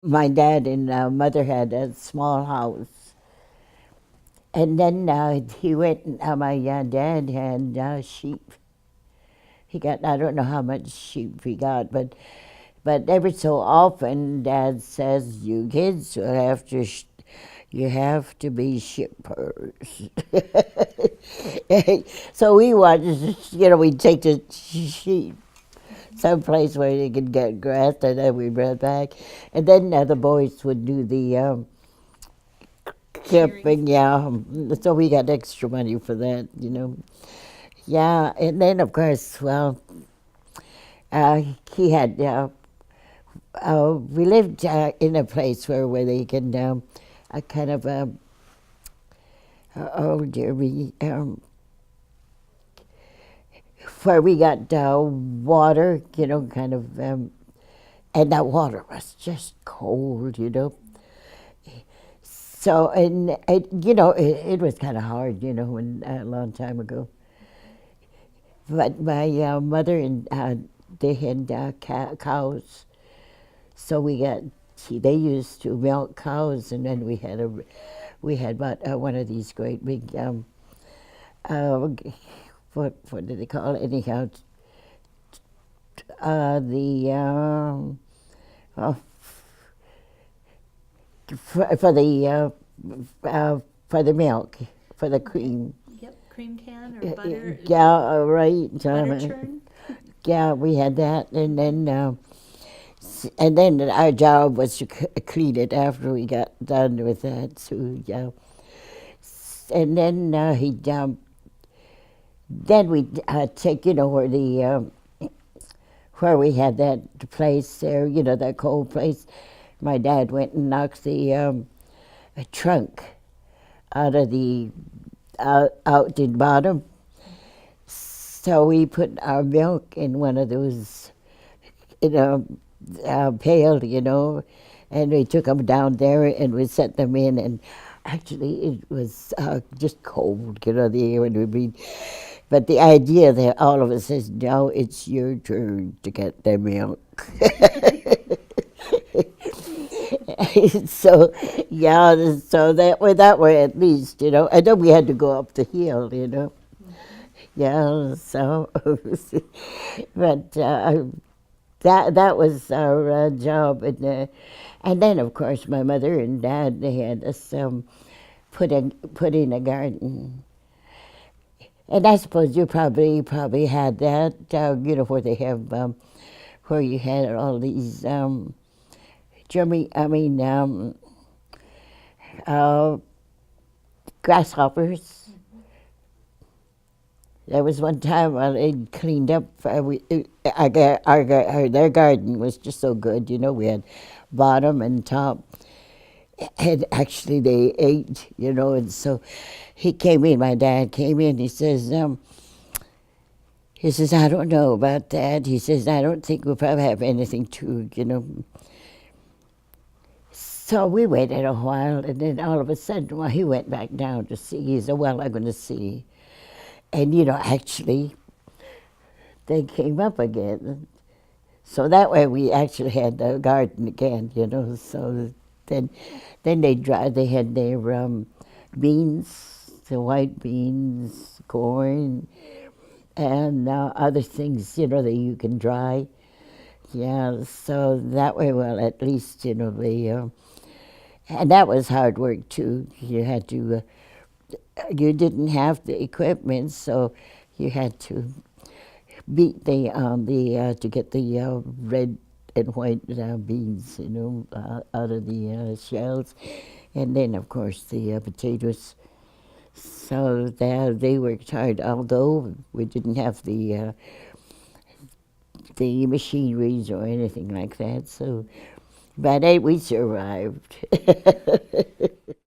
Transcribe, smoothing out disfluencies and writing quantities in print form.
My dad and mother had a small house. And then he went, my dad had sheep. He got, I don't know how much sheep he got, but every so often Dad says, you kids will have to, you have to be shippers. So we wanted, we'd take the sheep someplace where they could get grass, and then we'd run back. And then the boys would do the shipping, yeah. So we got extra money for that. Yeah, and then of course, well, he had, we lived in a place where they can, a kind of, oh dear me, where we got water, kind of, and that water was just cold. So, and it was kind of hard, when a long time ago. But my mother and they had cows, so we got. See, they used to milk cows, and then we had about one of these great big uh, what do they call it anyhow? The oh, for the for the milk, for the cream. Yep, cream can or butter. Yeah, right. Butter churn. Yeah, we had that, and then our job was to clean it after we got done with that. So yeah, and then then we take where the where we had that place there, that cold place. My dad went and knocked the trunk out of the out the bottom. So we put our milk in one of those, pail, and we took them down there and we set them in. And actually, it was just cold, the air would be. But the idea that all of us says, now it's your turn to get the milk. So, yeah, so that way at least, and then we had to go up the hill. Yeah, so, but that was our job, and then of course my mother and dad, they had us put in a garden, and I suppose you probably had that, where they have where you had all these uh, grasshoppers. There was one time when they cleaned up. Their garden was just so good. We had bottom and top, and actually they ate. And so he came in. My dad came in. He says, I don't know about that. He says, I don't think we'll probably have anything to. So we waited a while, and then all of a sudden, well, he went back down to see. He said, well, I'm going to see. And, actually, they came up again. So that way we actually had the garden again. So then they had their beans, the white beans, corn, and other things, that you can dry. Yeah, so that way, well, at least, and that was hard work too. You didn't have the equipment, so you had to beat to get the red and white beans, out of the shells, and then of course the potatoes. So they worked hard, although we didn't have the machineries or anything like that. So, but we survived.